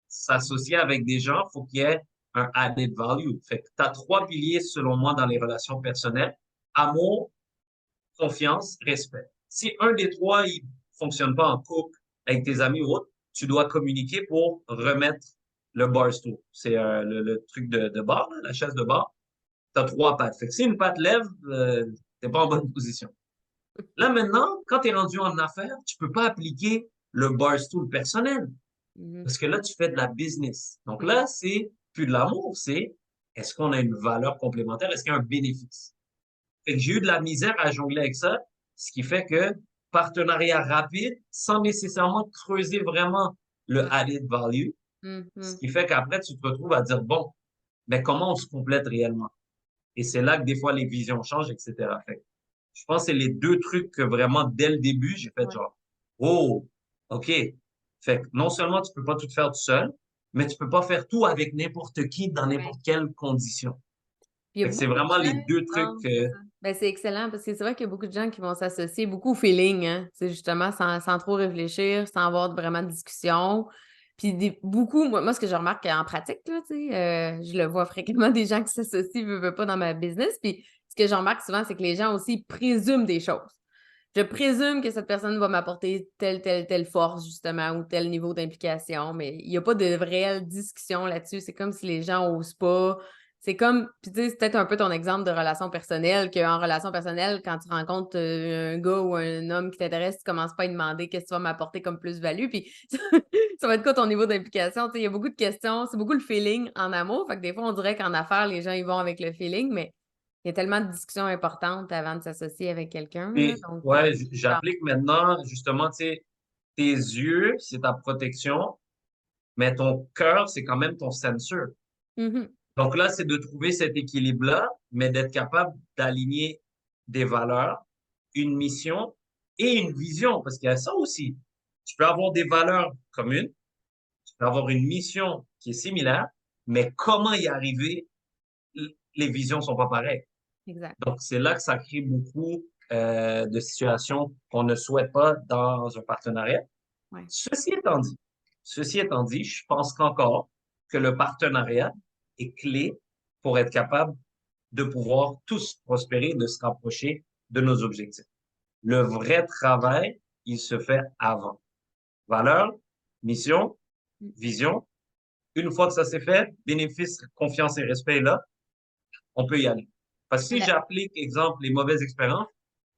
S'associer avec des gens, il faut qu'il y ait un added value. Fait que tu as trois piliers, selon moi, dans les relations personnelles. Amour, confiance, respect. Si un des trois, il fonctionne pas en couple, avec tes amis ou autres, tu dois communiquer pour remettre le bar stool. C'est le truc de bar, là, la chaise de bar. Tu as trois pattes. Fait que si une patte lève, t'es pas en bonne position. Là, maintenant, quand tu es rendu en affaires, tu peux pas appliquer le bar stool personnel. Mhm. Parce que là, tu fais de la business. Donc Mhm. là, c'est plus de l'amour, c'est est-ce qu'on a une valeur complémentaire? Est-ce qu'il y a un bénéfice? Fait que j'ai eu de la misère à jongler avec ça, ce qui fait que partenariat rapide, sans nécessairement creuser vraiment le added value, ce Mhm. qui fait qu'après, tu te retrouves à dire, bon, mais comment on se complète réellement? Et c'est là que des fois, les visions changent, etc. Fait que je pense que c'est les deux trucs que vraiment, dès le début, j'ai fait Ouais. genre, Oh, OK. Fait que non seulement tu peux pas tout faire tout seul, mais tu peux pas faire tout avec n'importe qui dans Ouais. n'importe quelle condition. Puis il y a Fait que c'est beaucoup de vraiment les gens deux trucs. non, c'est ça. Ben, c'est excellent parce que c'est vrai qu'il y a beaucoup de gens qui vont s'associer beaucoup au feeling, hein. C'est justement sans trop réfléchir, sans avoir vraiment de discussion. Puis beaucoup, moi, ce que je remarque en pratique, là, tu sais, je le vois fréquemment des gens qui s'associent, veulent pas dans ma business. Puis ce que je remarque souvent, c'est que les gens aussi présument des choses. Je présume que cette personne va m'apporter telle force, justement, ou tel niveau d'implication, mais il n'y a pas de réelle discussion là-dessus. C'est comme si les gens n'osent pas. C'est comme, puis tu sais, c'est peut-être un peu ton exemple de relation personnelle, qu'en relation personnelle, quand tu rencontres un gars ou un homme qui t'intéresse, tu commences pas à lui demander qu'est-ce que tu vas m'apporter comme plus-value, puis ça va être quoi ton niveau d'implication? Tu sais, il y a beaucoup de questions, c'est beaucoup le feeling en amour, fait que des fois, on dirait qu'en affaires, les gens, ils vont avec le feeling, mais il y a tellement de discussions importantes avant de s'associer avec quelqu'un, là, Puis, donc ouais, j'applique maintenant, justement, tu sais, tes yeux, c'est ta protection, mais ton cœur, c'est quand même ton sensor. Mhm. Donc là, c'est de trouver cet équilibre-là, mais d'être capable d'aligner des valeurs, une mission et une vision, parce qu'il y a ça aussi. Tu peux avoir des valeurs communes, tu peux avoir une mission qui est similaire, mais comment y arriver, les visions sont pas pareilles. Exact. Donc, c'est là que ça crée beaucoup de situations qu'on ne souhaite pas dans un partenariat. Ouais. Ceci étant dit, ceci étant dit, je pense qu'encore que le partenariat est clé pour être capable de pouvoir tous prospérer, de se rapprocher de nos objectifs. Le vrai travail, il se fait avant. Valeur, mission, Mm. vision. Une fois que ça s'est fait, bénéfice, confiance et respect est là, on peut y aller. Parce que si La- j'applique, exemple, les mauvaises expériences,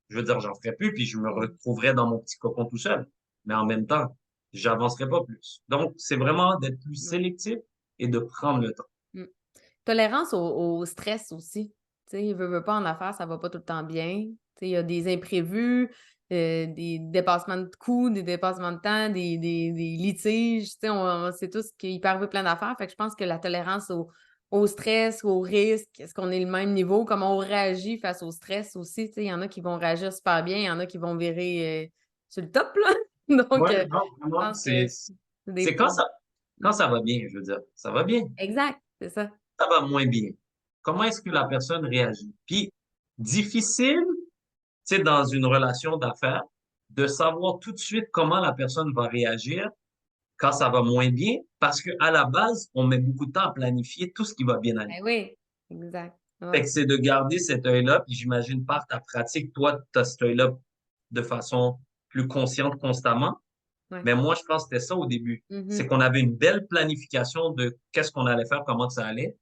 je veux dire, j'en ferai plus, puis je me retrouverai dans mon petit cocon tout seul. Mais en même temps, j'avancerai pas plus. Donc, c'est vraiment d'être plus Ouais. sélectif et de prendre le temps. Mm. Tolérance au stress aussi. Tu sais, veut pas en affaires, ça va pas tout le temps bien. Tu sais, il y a des imprévus, des dépassements de coûts, des dépassements de temps, des litiges. Tu sais, on sait tous qu'il peut arriver plein d'affaires. Fait que je pense que la tolérance au stress, au risque, est-ce qu'on est le même niveau? Comment on réagit face au stress aussi? Tu sais, il y en a qui vont réagir super bien, il y en a qui vont virer sur le top, là. Donc, Ouais, non, je vraiment, pense que c'est des c'est points. quand ça va bien, je veux dire. Ça va bien. Exact, c'est ça. Ça va moins bien. Comment est-ce que la personne réagit? Puis, difficile, tu sais, dans une relation d'affaires, de savoir tout de suite comment la personne va réagir quand ça va moins bien, parce que à la base, on met beaucoup de temps à planifier tout ce qui va bien aller. Ben oui, exact. Fait Ouais, que c'est de garder cet œil-là, puis j'imagine par ta pratique, toi, tu as cet œil-là de façon plus consciente constamment. ouais. Mais moi, je pense que c'était ça au début. C'est Mhm. qu'on avait une belle planification de qu'est-ce qu'on allait faire, comment ça allait,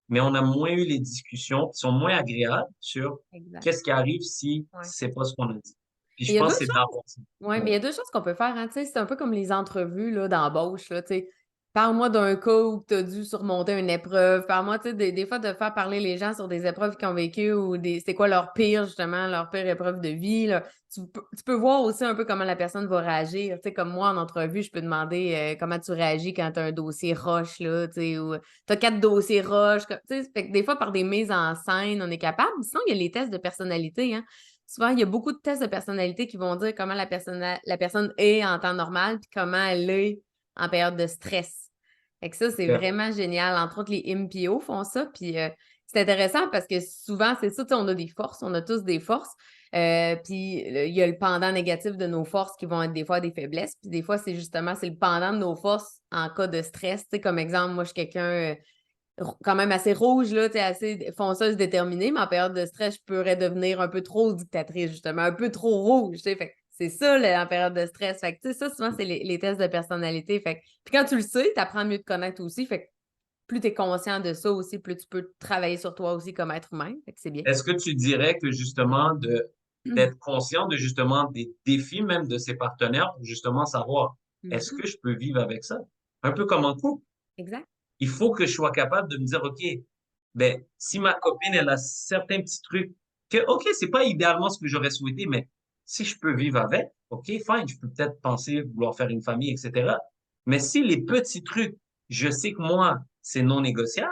mais on a moins eu les discussions qui sont moins agréables sur Exact. qu'est-ce qui arrive si Ouais. c'est pas ce qu'on a dit. Puis Il je y a deux pense que c'est choses. d'avoir ça. Ouais, mais il y Ouais. a deux choses qu'on peut faire, hein. Tu sais, c'est un peu comme les entrevues là, d'embauche, là, tu sais. Parle-moi d'un cas où tu as dû surmonter une épreuve. Parle-moi, tu sais, des fois, de faire parler les gens sur des épreuves qu'ils ont vécues ou c'est quoi leur pire, justement, leur pire épreuve de vie, là. Tu peux voir aussi un peu comment la personne va réagir. Tu sais, comme moi, en entrevue, je peux demander comment tu réagis quand tu as un dossier roche, là, tu sais, ou tu as 4 dossiers roches. Tu sais, fait que des fois, par des mises en scène, on est capable. Sinon, il y a les tests de personnalité, hein. Souvent, il y a beaucoup de tests de personnalité qui vont dire comment la personne est en temps normal puis comment elle est en période de stress. Fait que ça, c'est Ok. vraiment génial. Entre autres, les MPO font ça. Puis c'est intéressant parce que souvent, c'est ça, tu sais, on a des forces, on a tous des forces. Puis il y a le pendant négatif de nos forces qui vont être des fois des faiblesses. Puis des fois, c'est le pendant de nos forces en cas de stress. Tu sais, comme exemple, moi, je suis quelqu'un quand même assez rouge, là, assez fonceuse, déterminée, mais en période de stress, je pourrais devenir un peu trop dictatrice, justement, un peu trop rouge, tu sais. Fait que c'est ça, là, en période de stress. Fait que, tu sais, ça, souvent, c'est les tests de personnalité. Fait que, puis quand tu le sais, tu apprends à mieux te connaître aussi. Fait que plus tu es conscient de ça aussi, plus tu peux travailler sur toi aussi comme être humain. Fait que c'est bien. Est-ce que tu dirais que justement d'être conscient de justement des défis même de ses partenaires pour justement savoir est-ce Mhm. que je peux vivre avec ça? Un peu comme en couple. Exact. Il faut que je sois capable de me dire, OK, ben, si ma copine, elle a certains petits trucs que, OK, c'est pas idéalement ce que j'aurais souhaité, mais si je peux vivre avec, OK, fine, je peux peut-être penser vouloir faire une famille, etc. Mais si les petits trucs, je sais que moi, c'est non négociable,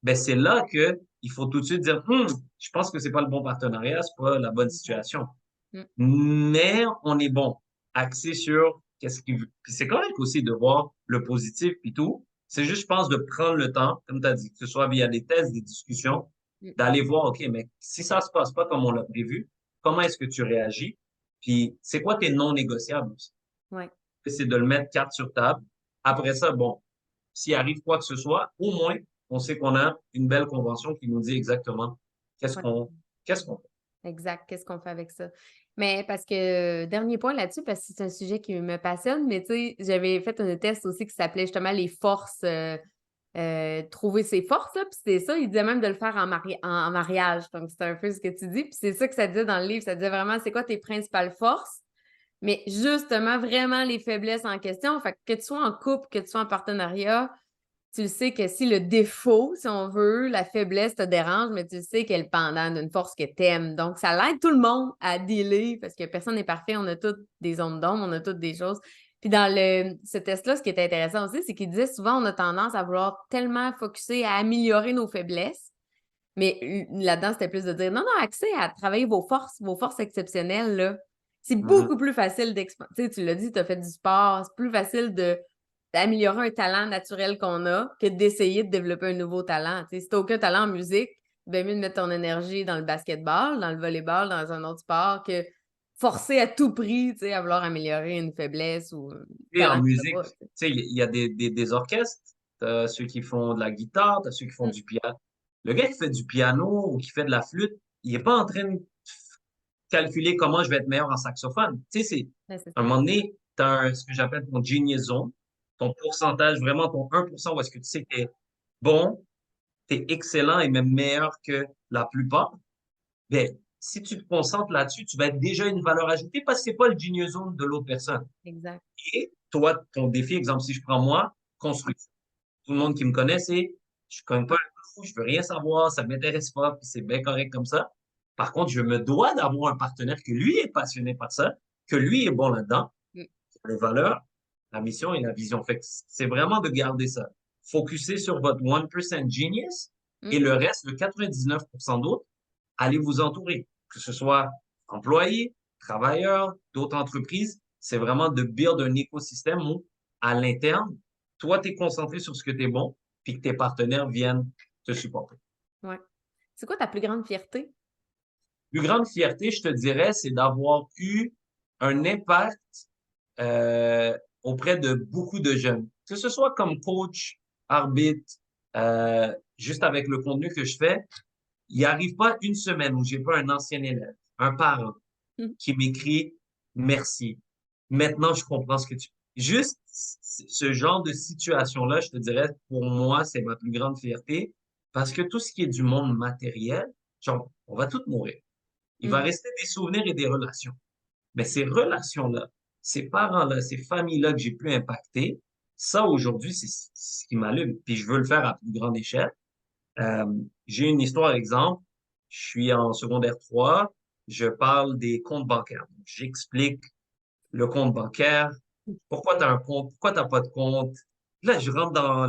ben, c'est là que il faut tout de suite dire, je pense que c'est pas le bon partenariat, c'est pas la bonne Exact. situation. Mm. Mais on est bon. axé sur qu'est-ce qui... Puis c'est correct aussi de voir le positif puis tout. C'est juste, je pense, de prendre le temps, comme tu as dit, que ce soit via des tests, des discussions, Mm. d'aller voir, OK, mais si ça se passe pas comme on l'a prévu, comment est-ce que tu réagis? Puis c'est quoi tes non négociables aussi? Ouais. C'est de le mettre carte sur table. Après ça, bon, s'il arrive quoi que ce soit, au moins, on sait qu'on a une belle convention qui nous dit exactement qu'est-ce Ouais. qu'on fait. Exact. Qu'est-ce qu'on fait avec ça? Mais parce que, dernier point là-dessus, parce que c'est un sujet qui me passionne, mais tu sais, j'avais fait un test aussi qui s'appelait justement les forces, trouver ses forces, là, puis c'est ça, il disait même de le faire en mariage. Donc, c'est un peu ce que tu dis. Puis c'est ça que ça disait dans le livre. Ça disait vraiment, c'est quoi tes principales forces? Mais justement, vraiment les faiblesses en question. Fait que tu sois en couple, que tu sois en partenariat, tu le sais que si le défaut, si on veut, la faiblesse te dérange, mais tu le sais qu'elle est le pendant d'une force que t'aimes. Donc, ça l'aide tout le monde à dealer parce que personne n'est parfait. On a toutes des zones d'ombre, on a toutes des choses. Puis dans ce test-là, ce qui était intéressant aussi, c'est qu'il disait souvent, on a tendance à vouloir tellement focuser à améliorer nos faiblesses. Mais là-dedans, c'était plus de dire non, non, accès à travailler vos forces exceptionnelles, là. C'est Mhm. beaucoup plus facile d'exploiter. Tu sais, tu l'as dit, tu as fait du sport. C'est plus facile d'améliorer un talent naturel qu'on a que d'essayer de développer un nouveau talent. Tu sais, si tu n'as aucun talent en musique, bien mieux de mettre ton énergie dans le basketball, dans le volleyball, dans un autre sport que forcer à tout prix, tu sais, à vouloir améliorer une faiblesse ou un Et en talent que tu n'as musique, pas. tu sais, il y a des orchestres, t'as ceux qui font de la guitare, t'as ceux qui font Mm. du piano. Le gars qui fait du piano ou qui fait de la flûte, il est pas en train de calculer comment je vais être meilleur en saxophone. Tu sais, Ouais, c'est à un ça. moment donné, tu as ce que j'appelle ton genius zone, ton pourcentage, vraiment ton 1% où est-ce que tu sais que tu es bon, tu es excellent et même meilleur que la plupart. Ben, si tu te concentres là-dessus, tu vas être déjà une valeur ajoutée parce que c'est pas le genius zone de l'autre personne. Exact. Et toi, ton défi, exemple, si je prends moi, construction. Tout le monde qui me connaît, c'est je ne connais pas un clou, je veux rien savoir, ça ne m'intéresse pas, puis c'est bien correct comme ça. Par contre, je me dois d'avoir un partenaire que lui est passionné par ça, que lui est bon là-dedans, Mm. les valeurs, la mission et la vision. Fait que c'est vraiment de garder ça. Focuser sur votre 1% genius et le Mhm. reste, le 99% d'autres, allez vous entourer. Que ce soit employés, travailleurs, d'autres entreprises, c'est vraiment de build un écosystème où, à l'interne, toi, tu es concentré sur ce que tu es bon, puis que tes partenaires viennent te supporter. Ouais. C'est quoi ta plus grande fierté? Plus grande fierté, je te dirais, c'est d'avoir eu un impact auprès de beaucoup de jeunes. Que ce soit comme coach, arbitre, juste avec le contenu que je fais, il n'arrive pas une semaine où j'ai pas un ancien élève, un parent Mm. qui m'écrit merci. Maintenant, je comprends ce que tu... Juste ce genre de situation-là, je te dirais, pour moi, c'est ma plus grande fierté parce que tout ce qui est du monde matériel, genre, on va tous mourir. Il va Mhm. rester des souvenirs et des relations. Mais ces relations-là, ces parents-là, ces familles-là que j'ai pu impacter, ça, aujourd'hui, c'est ce qui m'allume. Puis je veux le faire à plus grande échelle. Euh, j'ai une histoire, exemple. Je suis en secondaire 3. Je parle des comptes bancaires. J'explique le compte bancaire. Pourquoi tu as un compte? Pourquoi tu n'as pas de compte? Là, je rentre dans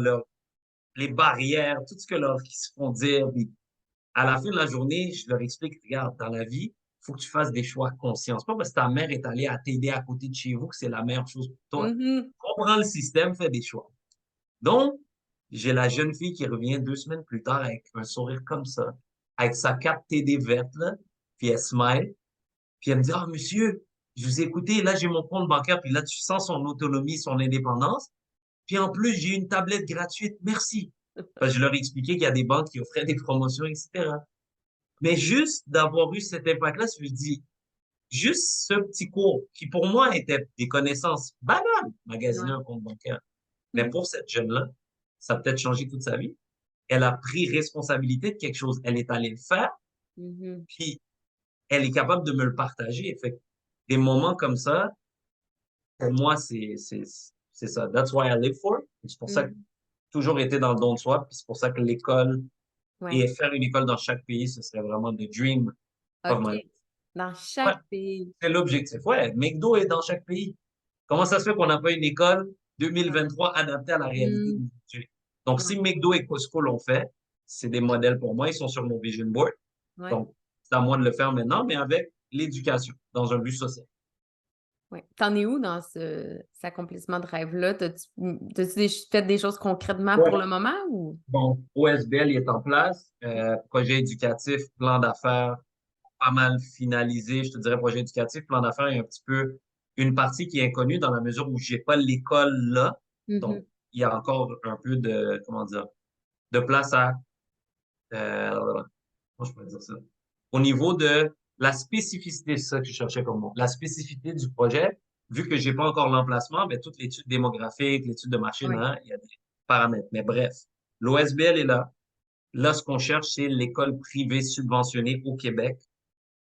les barrières, tout ce que leur qui se font dire. Puis à la fin de la journée, je leur explique, regarde, dans la vie, il faut que tu fasses des choix conscients. C'est pas parce que ta mère est allée à t'aider à côté de chez vous que c'est la meilleure chose pour toi. Mhm. Comprends le système, fais des choix. Donc, j'ai la jeune fille qui revient 2 semaines plus tard avec un sourire comme ça, avec sa carte TD verte, là, puis elle smile, puis elle me dit, ah, monsieur, je vous ai écouté, là, j'ai mon compte bancaire, puis là, tu sens son autonomie, son indépendance, puis en plus, j'ai une tablette gratuite, merci. Parce que je leur ai expliqué qu'il y a des banques qui offraient des promotions, etc. Mais juste d'avoir eu cet impact-là, je me dis, juste ce petit cours, qui pour moi était des connaissances banales, magasiner Ouais. un compte bancaire. Mais Mhm. pour cette jeune-là, ça a peut-être changé toute sa vie. Elle a pris responsabilité de quelque chose. Elle est allée le faire, Mhm. puis elle est capable de me le partager. Fait que des moments comme ça, pour moi, c'est ça. That's why I live for it. C'est pour ça que Mhm. j'ai toujours été dans le don de soi, puis c'est pour ça que l'école Ouais. et faire une école dans chaque pays, ce serait vraiment the dream of OK. my life. Dans Ouais, chaque pays. c'est l'objectif. Ouais, McDo est dans chaque pays. Comment ça se fait qu'on n'a pas une école Ouais. 2023 adaptée à la réalité Mhm. d'aujourd'hui? Donc, Ouais. si McDo et Costco l'ont fait, c'est des modèles pour moi. Ils sont sur mon vision board. Ouais. Donc, c'est à moi de le faire maintenant, mais avec l'éducation, dans un but social. Ouais. T'en es où dans cet accomplissement de rêve-là? T'as-tu fait des choses concrètement pour le moment ou? Bon, OSBL il est en place. Projet éducatif, plan d'affaires, pas mal finalisé. Je te dirais projet éducatif, plan d'affaires, il y a un petit peu une partie qui est inconnue dans la mesure où j'ai pas l'école là. Mhm. Donc, il y a encore un peu de, comment dire, de place à, comment je pourrais dire ça? Au niveau de la spécificité, c'est ça que je cherchais comme mot. La spécificité du projet, vu que j'ai pas encore l'emplacement, ben, toute l'étude démographique, l'étude de marché, Ouais. il y a des paramètres. Mais bref, l'OSBL est là. Là, ce qu'on cherche, c'est l'école privée subventionnée au Québec.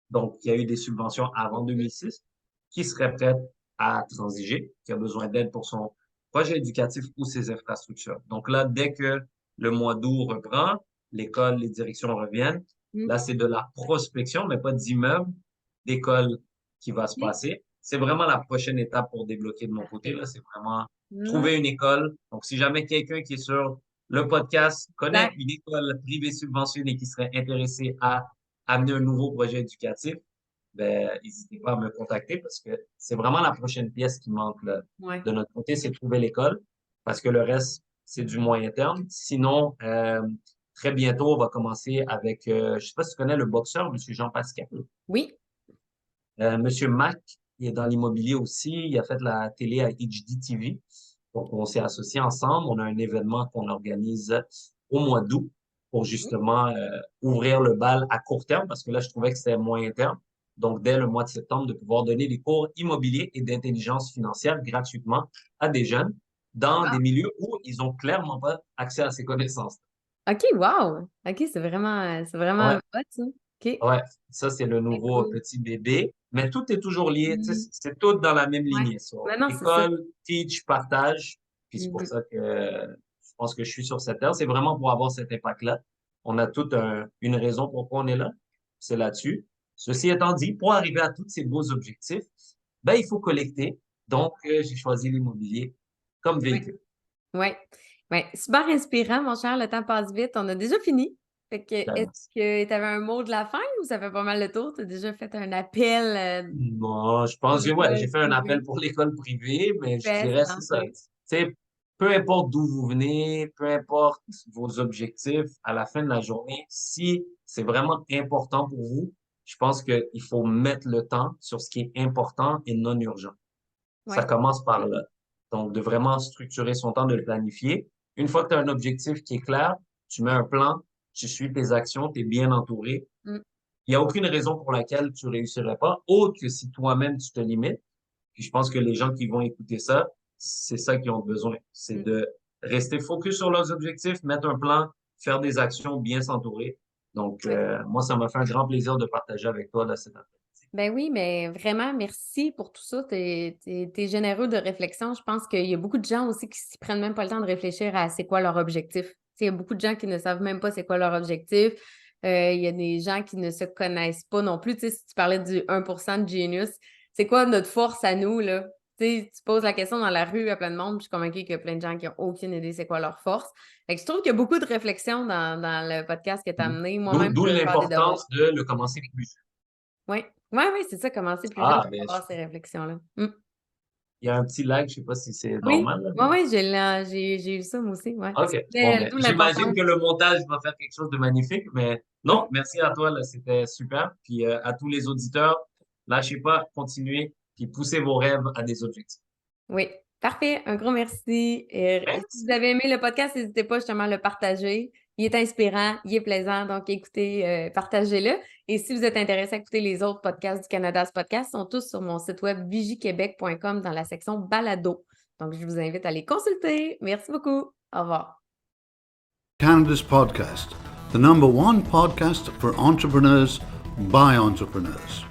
Donc, il y a eu des subventions avant 2006 qui serait prête à transiger, qui a besoin d'aide pour son projet éducatif ou ses infrastructures. Donc là, dès que le mois d'août reprend, l'école, les directions reviennent. Mhm. Là, c'est de la prospection, mais pas d'immeuble, d'école qui va se Ok. passer. C'est vraiment la prochaine étape pour débloquer de mon côté. Parfait. Là, c'est vraiment Ouais. trouver une école. Donc, si jamais quelqu'un qui est sur le podcast connaît Exact. une école privée subventionnée qui serait intéressée à amener un nouveau projet éducatif, ben, n'hésitez pas à me contacter parce que c'est vraiment la prochaine pièce qui manque là, Ouais. de notre côté, c'est trouver l'école parce que le reste, c'est du moyen terme. Sinon, très bientôt, on va commencer avec, je sais pas si tu connais le boxeur, Monsieur Jean Pascal. Oui. Monsieur Mac, il est dans l'immobilier aussi. Il a fait la télé à HD TV. Donc, on s'est associés ensemble. On a un événement qu'on organise au mois d'août pour justement ouvrir le bal à court terme parce que là, je trouvais que c'était moyen terme. Donc, dès le mois de septembre, de pouvoir donner des cours immobiliers et d'intelligence financière gratuitement à des jeunes dans des milieux où ils ont clairement pas accès à ces connaissances. OK, wow! OK, c'est vraiment Ouais. hot, ça. OK. Ouais, ça, c'est le Très nouveau cool. petit bébé, mais tout est toujours lié, tu sais, Mhm. c'est tout dans la même Ouais. lignée, ça. Mais non, c'est ça. École, teach, partage, puis c'est pour Mhm. ça que je pense que je suis sur cette terre. C'est vraiment pour avoir cet impact-là. On a toute une raison pourquoi on est là, c'est là-dessus. Ceci étant dit, pour arriver à tous ces beaux objectifs, ben, il faut collecter. Donc, j'ai choisi l'immobilier comme Ouais. véhicule. Ouais. Ouais. Super inspirant, mon cher. Le temps passe vite. On a déjà fini. Fait que, est-ce que tu avais un mot de la fin ou ça fait pas mal le tour? Tu as déjà fait un appel Moi, je pour pense que ouais, l'école j'ai fait un appel privée? pour l'école privée, mais je Fais dirais, c'est ça. lancé. Tu sais, peu importe d'où vous venez, peu importe vos objectifs, à la fin de la journée, si c'est vraiment important pour vous, je pense qu'il faut mettre le temps sur ce qui est important et non urgent. Ça Ouais. commence par là. Donc, de vraiment structurer son temps, de le planifier. Une fois que tu as un objectif qui est clair, tu mets un plan, tu suis tes actions, tu es bien entouré. Mm. Il n'y a aucune raison pour laquelle tu réussirais pas, autre que si toi-même tu te limites. Puis je pense que les gens qui vont écouter ça, c'est ça qu'ils ont besoin. C'est Mm. de rester focus sur leurs objectifs, mettre un plan, faire des actions, bien s'entourer. Donc, Ouais. moi, ça m'a fait un grand plaisir de partager avec toi là, cet après-midi. Ben oui, mais vraiment, merci pour tout ça. T'es généreux de réflexion. Je pense qu'il y a beaucoup de gens aussi qui ne prennent même pas le temps de réfléchir à c'est quoi leur objectif. Tu sais, il y a beaucoup de gens qui ne savent même pas c'est quoi leur objectif. Il y a des gens qui ne se connaissent pas non plus. Tu sais, si tu parlais du 1% de Genius, c'est quoi notre force à nous, là? Tu sais, tu poses la question dans la rue à plein de monde, puis je suis convaincue qu'il y a plein de gens qui n'ont aucune idée c'est quoi leur force. Fait que je trouve qu'il y a beaucoup de réflexion dans le podcast que tu as amené. Moi-même, D'où je vais faire des devoirs. l'importance de le commencer plus. Oui, oui, oui, c'est ça, commencer plus jeune Ah, pour ben, avoir ces réflexions-là. Mm. il y a un petit lag, je sais pas si c'est Oui, normal, là, oui, mais... oui, j'ai eu ça moi aussi, ouais. OK. Bon, ben, D'où j'imagine l'importance. que le montage va faire quelque chose de magnifique, mais non, merci à toi, là, c'était super. Puis à tous les auditeurs, lâchez pas, continuez, puis poussez vos rêves à des objectifs. Oui, parfait, un gros merci. Si vous Merci. avez aimé le podcast, n'hésitez pas justement à le partager. Il est inspirant, il est plaisant, donc écoutez, partagez-le. Et si vous êtes intéressé à écouter les autres podcasts du Canada's Podcast, ils sont tous sur mon site web vigiequebec.com dans la section balado. Donc, je vous invite à les consulter. Merci beaucoup. Au revoir. Canada's Podcast, the number one podcast for entrepreneurs by entrepreneurs.